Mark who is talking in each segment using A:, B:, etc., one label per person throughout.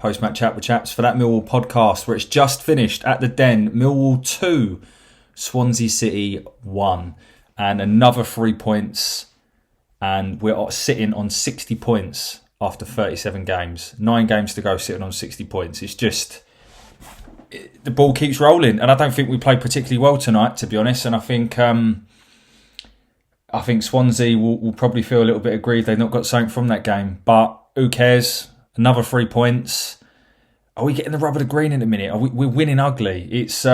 A: Post-match chat with Chaps for that Millwall podcast where it's just finished at the Den. Millwall 2, Swansea City 1. And another 3 points. And we're sitting on 60 points after 37 games. 9 games to go, sitting on 60 points. It's just... the ball keeps rolling. And I don't think we played particularly well tonight, to be honest. And I think Swansea will probably feel a little bit aggrieved they've not got something from that game. But who cares? Another 3 points. Are we getting the rub of the green in a minute? We're winning ugly. It's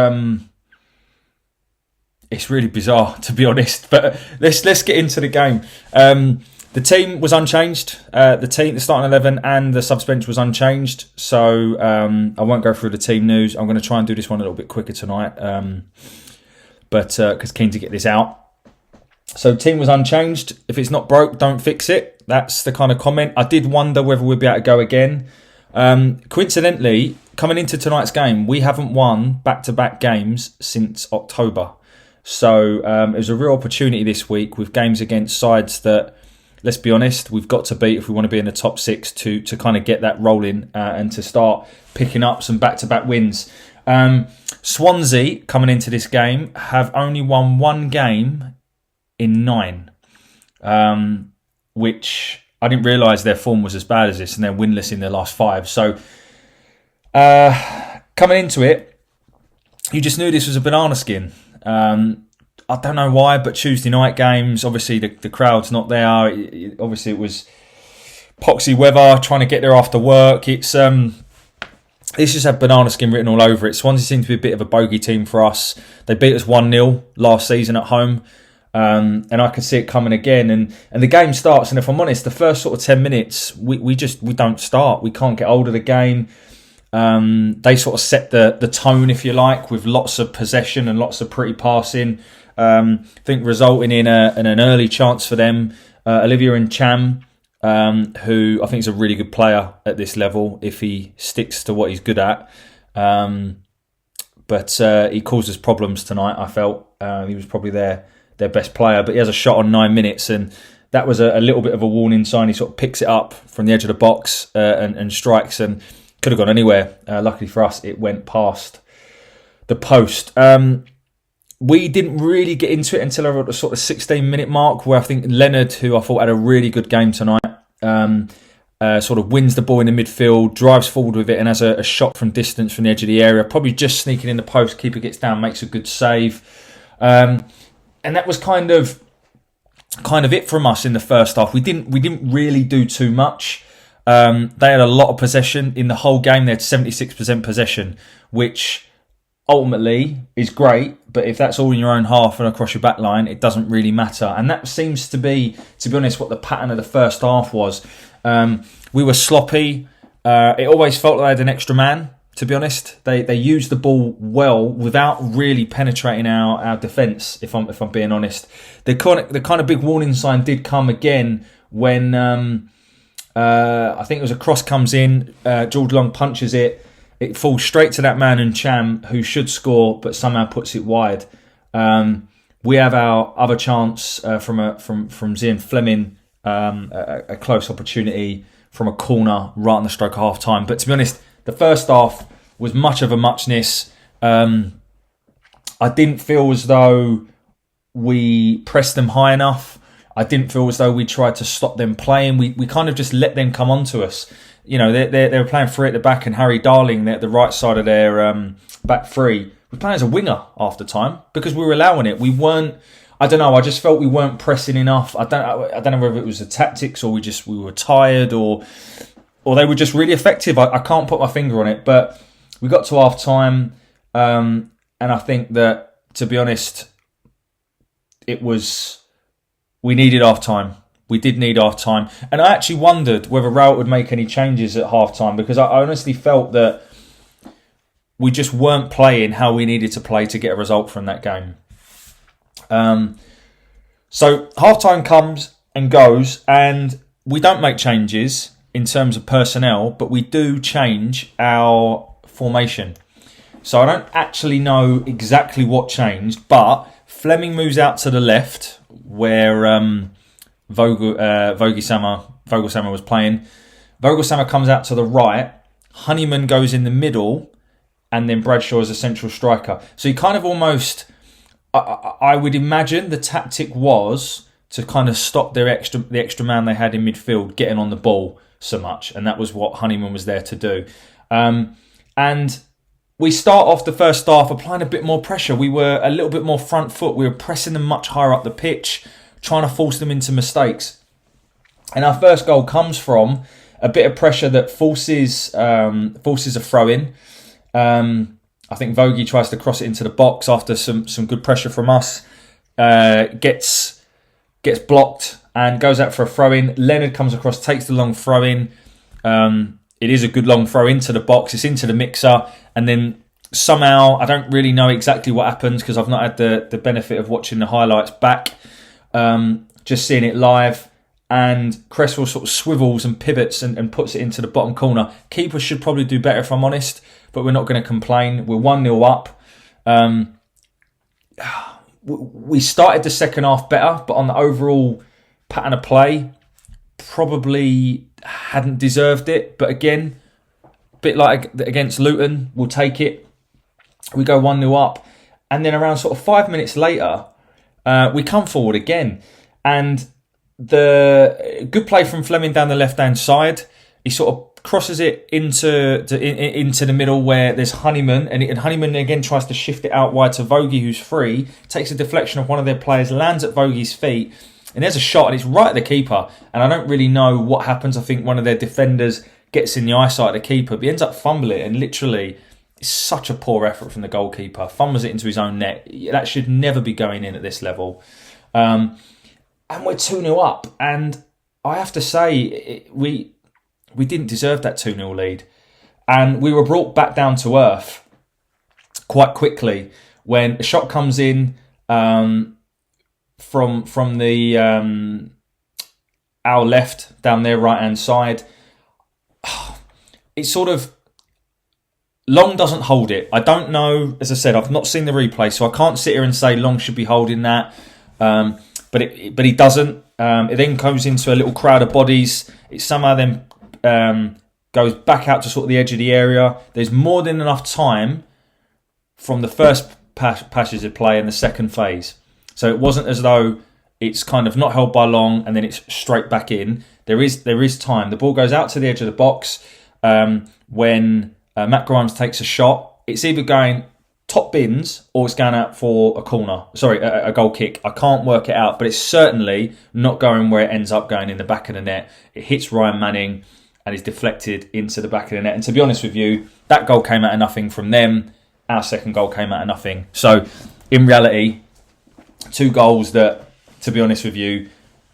A: really bizarre, to be honest. But let's get into the game. The team was unchanged. The starting 11 and the subs bench was unchanged. So I won't go through the team news. I'm going to try and do this one a little bit quicker tonight. But because keen to get this out. So team was unchanged. If it's not broke, don't fix it. That's the kind of comment. I did wonder whether we'd be able to go again. Coincidentally, coming into tonight's game, we haven't won back-to-back games since October. So it was a real opportunity this week with games against sides that, let's be honest, we've got to beat if we want to be in the top 6 to kind of get that rolling and to start picking up some back-to-back wins. Swansea, coming into this game, have only won 1 game in 9, which I didn't realise their form was as bad as this, and they're winless in their last 5. So coming into it, you just knew this was a banana skin. I don't know why, but Tuesday night games, obviously the crowd's not there. Obviously it was poxy weather, trying to get there after work. It's just had banana skin written all over it. Swansea seemed to be a bit of a bogey team for us. They beat us 1-0 last season at home. And I can see it coming again. And the game starts, and if I'm honest, the first sort of 10 minutes, we don't start. We can't get hold of the game. They sort of set the tone, if you like, with lots of possession and lots of pretty passing. I think resulting in an early chance for them. Olivier and Cham, who I think is a really good player at this level if he sticks to what he's good at. But he causes problems tonight, I felt. He was probably their best player, but he has a shot on 9 minutes, and that was a little bit of a warning sign. He sort of picks it up from the edge of the box and strikes, and could have gone anywhere. Luckily for us, it went past the post. We didn't really get into it until around the sort of 16-minute mark, where I think Leonard, who I thought had a really good game tonight, sort of wins the ball in the midfield, drives forward with it, and has a shot from distance from the edge of the area, probably just sneaking in the post. Keeper gets down, makes a good save. And that was kind of it from us in the first half. We didn't really do too much. They had a lot of possession in the whole game. They had 76% possession, which ultimately is great. But if that's all in your own half and across your back line, it doesn't really matter. And that seems to be honest, what the pattern of the first half was. We were sloppy. It always felt like they had an extra man. To be honest, they used the ball well without really penetrating our defence. If I'm being honest, the kind of big warning sign did come again when I think it was a cross comes in. George Long punches it. It falls straight to that man in Cham, who should score, but somehow puts it wide. We have our other chance from Zian Fleming, a close opportunity from a corner right on the stroke of half time. But to be honest, the first half was much of a muchness. I didn't feel as though we pressed them high enough. I didn't feel as though we tried to stop them playing. We kind of just let them come onto us. You know, they were playing free at the back, and Harry Darling, at the right side of their back three, was playing as a winger half the time because we were allowing it. We weren't. I don't know. I just felt we weren't pressing enough. I don't know whether it was the tactics or we were tired or they were just really effective. I can't put my finger on it, but we got to half time, and I think that, to be honest, we needed half time. We did need half time, and I actually wondered whether Rowett would make any changes at half time because I honestly felt that we just weren't playing how we needed to play to get a result from that game. So half time comes and goes, and we don't make changes in terms of personnel, but we do change our formation. So I don't actually know exactly what changed, but Fleming moves out to the left where Vogelsammer was playing. Vogelsammer comes out to the right, Honeyman goes in the middle, and then Bradshaw as a central striker. So you kind of almost, I would imagine the tactic was to kind of stop the extra man they had in midfield getting on the ball so much, and that was what Honeyman was there to do. And we start off the first half applying a bit more pressure. We were a little bit more front foot. We were pressing them much higher up the pitch, trying to force them into mistakes. And our first goal comes from a bit of pressure that forces a throw-in. I think Vogie tries to cross it into the box after some good pressure from us. Gets blocked and goes out for a throw-in. Leonard comes across, takes the long throw-in. It is a good long throw into the box. It's into the mixer. And then somehow, I don't really know exactly what happens because I've not had the benefit of watching the highlights back. Just seeing it live. And Cresswell sort of swivels and pivots and puts it into the bottom corner. Keeper should probably do better if I'm honest, but we're not going to complain. We're 1-0 up. We started the second half better, but on the overall pattern of play, probably hadn't deserved it. But again, a bit like against Luton, we'll take it. We go 1-0 up. And then around sort of 5 minutes later, we come forward again. And the good play from Fleming down the left-hand side, he sort of crosses it into the middle where there's Honeyman, and Honeyman again tries to shift it out wide to Vogie, who's free, takes a deflection of one of their players, lands at Vogie's feet, and there's a shot, and it's right at the keeper. And I don't really know what happens. I think one of their defenders gets in the eyesight of the keeper, but he ends up fumbling it, and literally, it's such a poor effort from the goalkeeper. Fumbles it into his own net. That should never be going in at this level. And we're 2-0 up. And I have to say, we didn't deserve that 2-0 lead. And we were brought back down to earth quite quickly when a shot comes in from the our left down their right-hand side. It's sort of... Long doesn't hold it. I don't know. As I said, I've not seen the replay, so I can't sit here and say Long should be holding that. But he doesn't. It then goes into a little crowd of bodies. It somehow then goes back out to sort of the edge of the area. There's more than enough time from the first passage of play and the second phase. So it wasn't as though it's kind of not held by Long and then it's straight back in. There is time. The ball goes out to the edge of the box when Matt Grimes takes a shot. It's either going top bins or it's going out for a corner. Sorry, a goal kick. I can't work it out, but it's certainly not going where it ends up going in the back of the net. It hits Ryan Manning and is deflected into the back of the net. And to be honest with you, that goal came out of nothing from them. Our second goal came out of nothing. So, in reality, 2 goals that, to be honest with you,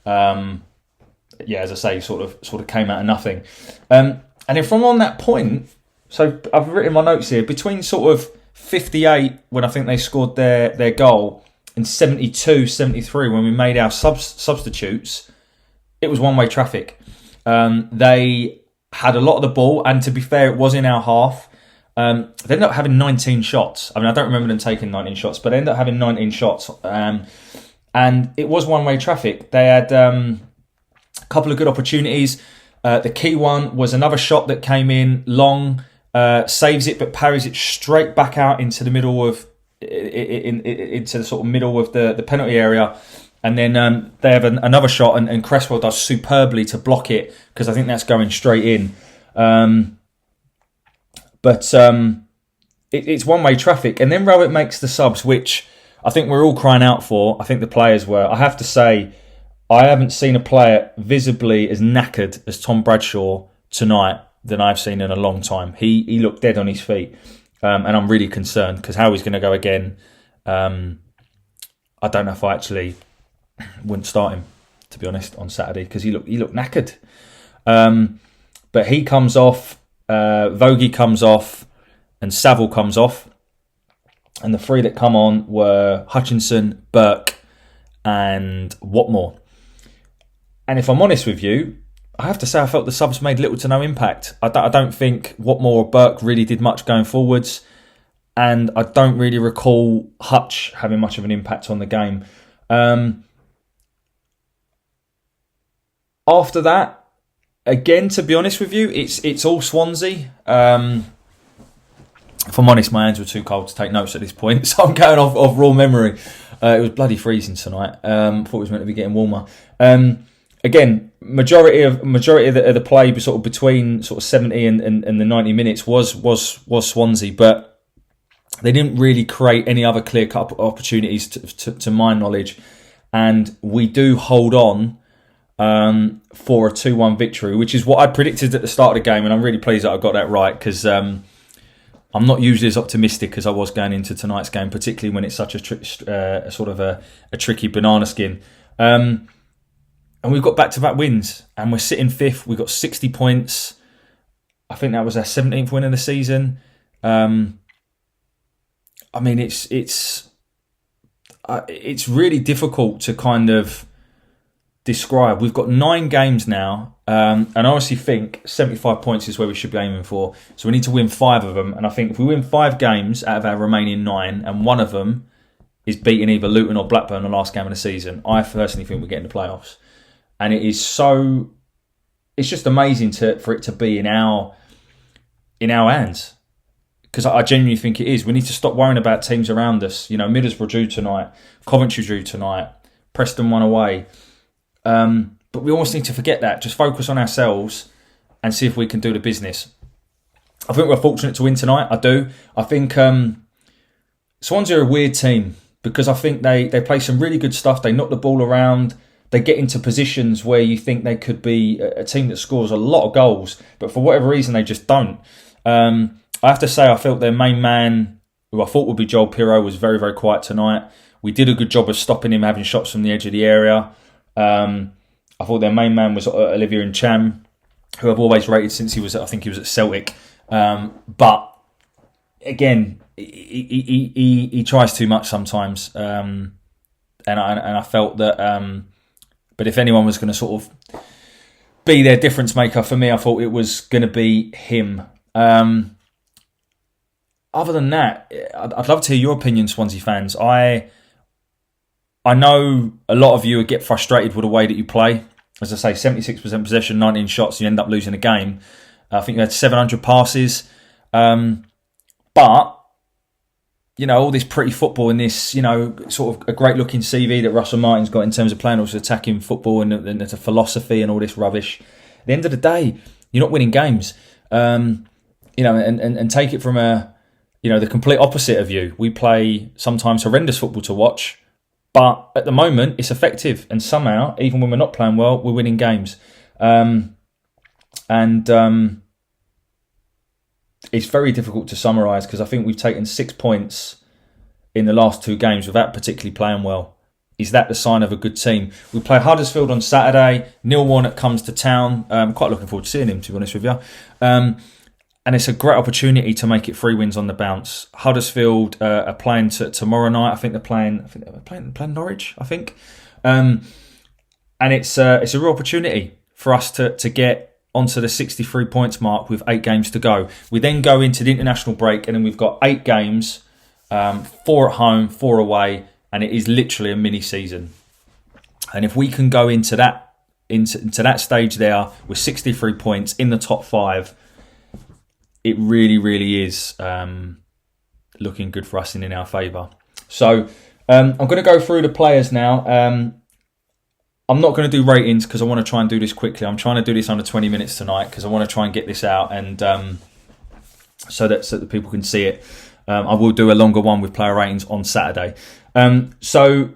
A: as I say, sort of came out of nothing. And then from on that point, so I've written my notes here, between sort of 58 when I think they scored their goal and 72, 73 when we made our substitutes, it was one-way traffic. They had a lot of the ball, and to be fair, it was in our half. They ended up having 19 shots. I mean, I don't remember them taking 19 shots, but they ended up having 19 shots. And it was one-way traffic. They had a couple of good opportunities. The key one was another shot that came in Long, saves it but parries it straight back out into the middle of into the sort of middle of the penalty area, and then they have another shot and Cresswell does superbly to block it because I think that's going straight in. But it's one-way traffic, and then Rowett makes the subs, which I think we're all crying out for. I think the players were. I have to say, I haven't seen a player visibly as knackered as Tom Bradshaw tonight than I've seen in a long time. He looked dead on his feet, and I'm really concerned because how he's going to go again. I don't know if I actually wouldn't start him, to be honest, on Saturday because he looked knackered. But he comes off, Vogie comes off, and Saville comes off, and the 3 that come on were Hutchinson, Burke, and Watmore. And if I'm honest with you, I have to say I felt the subs made little to no impact. I don't think Watmore or Burke really did much going forwards, and I don't really recall Hutch having much of an impact on the game. After that, Again, to be honest with you, it's all Swansea. If I'm honest, my hands were too cold to take notes at this point, so I'm going off raw memory. It was bloody freezing tonight. Thought it was meant to be getting warmer. Again, majority of the play, sort of between sort of 70 and the 90 minutes was Swansea, but they didn't really create any other clear-cut opportunities to my knowledge, and we do hold on for a 2-1 victory, which is what I predicted at the start of the game, and I'm really pleased that I got that right, because I'm not usually as optimistic as I was going into tonight's game, particularly when it's such a sort of a tricky banana skin. And we've got back-to-back wins, and we're sitting fifth. We've got 60 points. I think that was our 17th win of the season. I mean, it's really difficult to kind of describe. We've got 9 games now, and I honestly think 75 points is where we should be aiming for. So we need to win 5 of them, and I think if we win 5 games out of our remaining 9, and one of them is beating either Luton or Blackburn the last game of the season, I personally think we're getting the playoffs. And it is so, it's just amazing for it to be in our hands, because I genuinely think it is. We need to stop worrying about teams around us. You know, Middlesbrough drew tonight, Coventry drew tonight, Preston won away. But we almost need to forget that. Just focus on ourselves and see if we can do the business. I think we're fortunate to win tonight. I do. I think Swansea are a weird team, because I think they play some really good stuff. They knock the ball around. They get into positions where you think they could be a team that scores a lot of goals, but for whatever reason they just don't. I have to say, I felt their main man, who I thought would be Joel Pirro, was very, very quiet tonight. We did a good job of stopping him having shots from the edge of the area. I thought their main man was Olivier Cham, who I've always rated since he was at Celtic. But again, he tries too much sometimes, and I felt that. But if anyone was going to sort of be their difference maker for me, I thought it was going to be him. Other than that, I'd love to hear your opinion, Swansea fans. I know a lot of you get frustrated with the way that you play. As I say, 76% possession, 19 shots, you end up losing a game. I think you had 700 passes. But, you know, all this pretty football and this, you know, sort of a great looking CV that Russell Martin's got in terms of playing also attacking football and there's a philosophy and all this rubbish. At the end of the day, you're not winning games. You know, and take it from the complete opposite of you. We play sometimes horrendous football to watch, but at the moment it's effective, and somehow, even when we're not playing well, we're winning games. It's very difficult to summarise, because I think we've taken 6 points in the last 2 games without particularly playing well. Is that the sign of a good team? We play Huddersfield on Saturday. Neil Warnock comes to town. Quite looking forward to seeing him, to be honest with you. And it's a great opportunity to make it 3 wins on the bounce. Huddersfield are playing tomorrow night. I think they're playing Norwich, I think. And it's a real opportunity for us to get onto the 63 points mark with 8 games to go. We then go into the international break, and then we've got 8 games, 4 at home, 4 away, and it is literally a mini season. And if we can go into that stage there with 63 points in the top 5, it really, really is looking good for us and in our favour. So I'm going to go through the players now. I'm not going to do ratings because I want to try and do this quickly. I'm trying to do this under 20 minutes tonight because I want to try and get this out and so that people can see it. I will do a longer one with player ratings on Saturday. So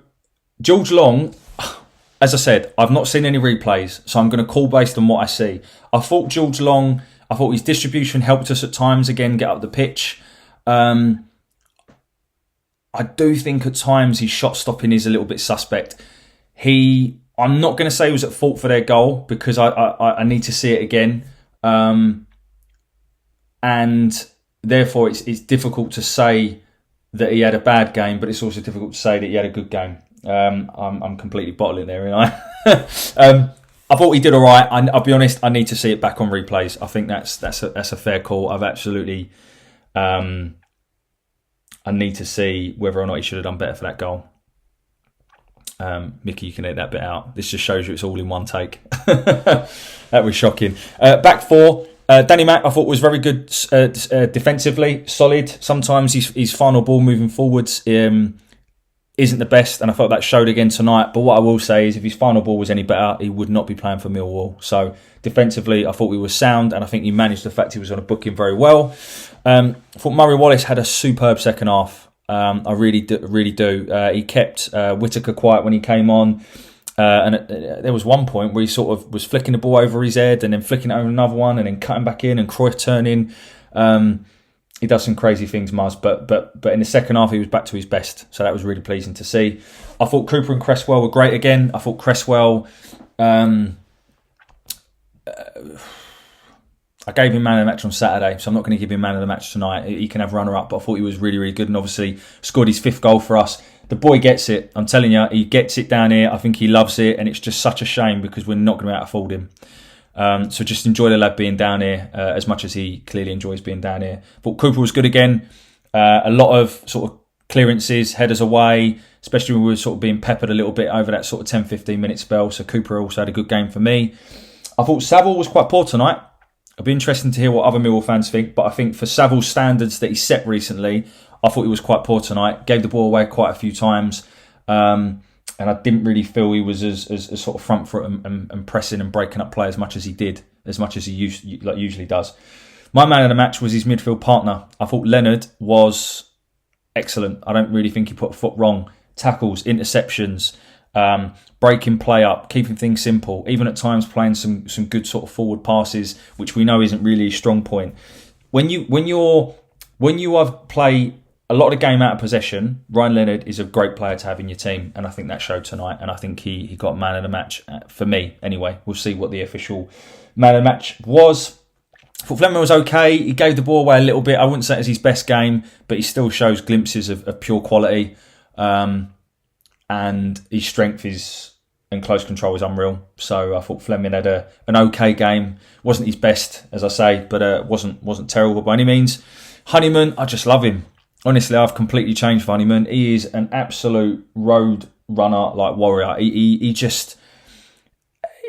A: George Long, as I said, I've not seen any replays, so I'm going to call based on what I see. I thought his distribution helped us at times, again, get up the pitch. I do think at times his shot stopping is a little bit suspect. I'm not going to say he was at fault for their goal because I need to see it again. And therefore it's difficult to say that he had a bad game, but it's also difficult to say that he had a good game. I'm completely bottling there, aren't I? I thought he did all right. I'll be honest, I need to see it back on replays. I think that's a fair call. I've absolutely... I need to see whether or not he should have done better for that goal. Mickey, you can edit that bit out. This just shows you it's all in one take. That was shocking. Back four. Danny Mack, I thought was very good defensively, solid. Sometimes his final ball moving forwards isn't the best, and I felt that showed again tonight. But what I will say is, if his final ball was any better, he would not be playing for Millwall. So defensively, I thought he was sound, and I think he managed the fact he was on a booking very well. I thought Murray Wallace had a superb second half. I really do. He kept Whittaker quiet when he came on. And there was one point where he sort of was flicking the ball over his head and then flicking it over another one and then cutting back in and Cruyff turning. He does some crazy things, Muzz, but in the second half he was back to his best, so that was really pleasing to see. I thought Cooper and Cresswell were great again. I thought Cresswell, I gave him man of the match on Saturday, so I'm not going to give him man of the match tonight. He can have runner-up, but I thought he was really, really good and obviously scored his 5th goal for us. The boy gets it. I'm telling you, he gets it down here. I think he loves it, and it's just such a shame because we're not going to be able to afford him. So just enjoy the lad being down here as much as he clearly enjoys being down here. But Cooper was good again. A lot of sort of clearances, headers away, especially when we were sort of being peppered a little bit over that sort of 10-15 minute spell. So Cooper also had a good game for me. I thought Saville was quite poor tonight. It'll be interesting to hear what other Millwall fans think, but I think for Saville's standards that he set recently, I thought he was quite poor tonight. Gave the ball away quite a few times. And I didn't really feel he was as sort of front foot and pressing and breaking up play as much as he did, as much as he usually does. My man of the match was his midfield partner. I thought Leonard was excellent. I don't really think he put a foot wrong. Tackles, interceptions, breaking play up, keeping things simple. Even at times playing some good sort of forward passes, which we know isn't really a strong point. When you have play a lot of the game out of possession, Ryan Leonard is a great player to have in your team, and I think that showed tonight, and I think he got man of the match for me anyway. We'll see what the official man of the match was. I thought Fleming was okay. He gave the ball away a little bit. I wouldn't say it was his best game, but he still shows glimpses of pure quality, and his strength and close control is unreal. So I thought Fleming had an okay game. Wasn't his best, as I say, but wasn't terrible by any means. Honeyman, I just love him. Honestly, I've completely changed for Honeyman. He is an absolute road runner, like warrior. He just,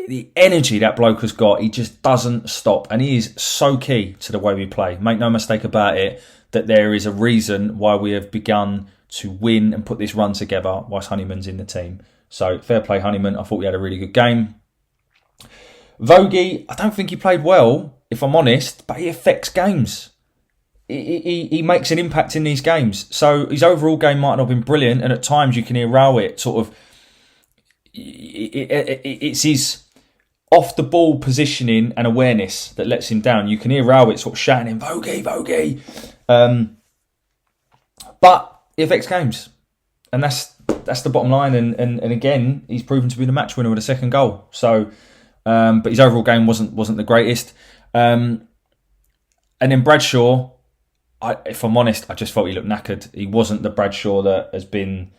A: the energy that bloke has got, he just doesn't stop. And he is so key to the way we play. Make no mistake about it, that there is a reason why we have begun to win and put this run together whilst Honeyman's in the team. So fair play, Honeyman. I thought we had a really good game. Vogie, I don't think he played well, if I'm honest, but he affects games. He makes an impact in these games. So his overall game might not have been brilliant, and at times you can hear Rowett sort of, it's his off the ball positioning and awareness that lets him down. You can hear Rowett sort of shouting him, Vogie. But it affects games, and that's the bottom line. And again, he's proven to be the match winner with a second goal. So, but his overall game wasn't the greatest. And then Bradshaw, if I'm honest, I just felt he looked knackered. He wasn't the Bradshaw that has been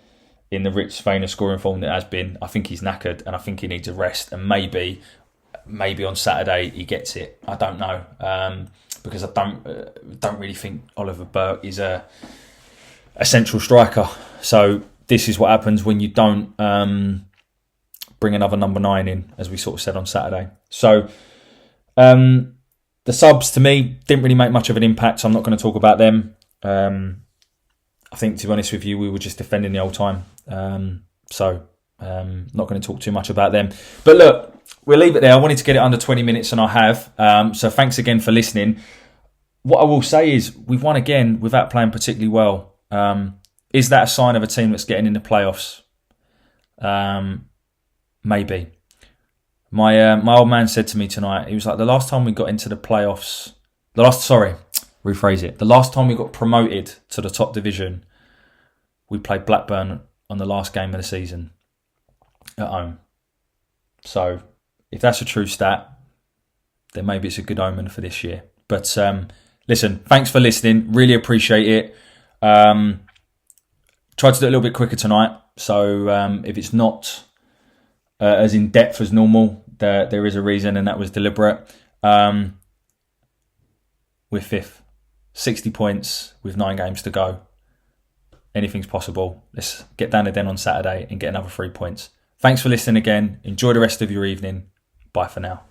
A: in the rich vein of scoring form that has been. I think he's knackered, and I think he needs a rest. And maybe on Saturday he gets it. I don't know, because I don't really think Oliver Burke is a central striker. So this is what happens when you don't bring another number 9 in, as we sort of said on Saturday. So. The subs, to me, didn't really make much of an impact, so I'm not going to talk about them. I think, to be honest with you, we were just defending the old time. Not going to talk too much about them. But look, we'll leave it there. I wanted to get it under 20 minutes, and I have. So thanks again for listening. What I will say is, we've won again without playing particularly well. Is that a sign of a team that's getting in the playoffs? Maybe. My old man said to me tonight, he was like, the last time we got into the playoffs, the last time we got promoted to the top division, we played Blackburn on the last game of the season at home. So if that's a true stat, then maybe it's a good omen for this year. But listen, thanks for listening. Really appreciate it. Tried to do it a little bit quicker tonight. So if it's not as in depth as normal, there is a reason, and that was deliberate. We're 5th, 60 points with 9 games to go. anything's possible. Let's get down to Den on Saturday and get another 3 points. Thanks for listening again. Enjoy the rest of your evening. Bye for now.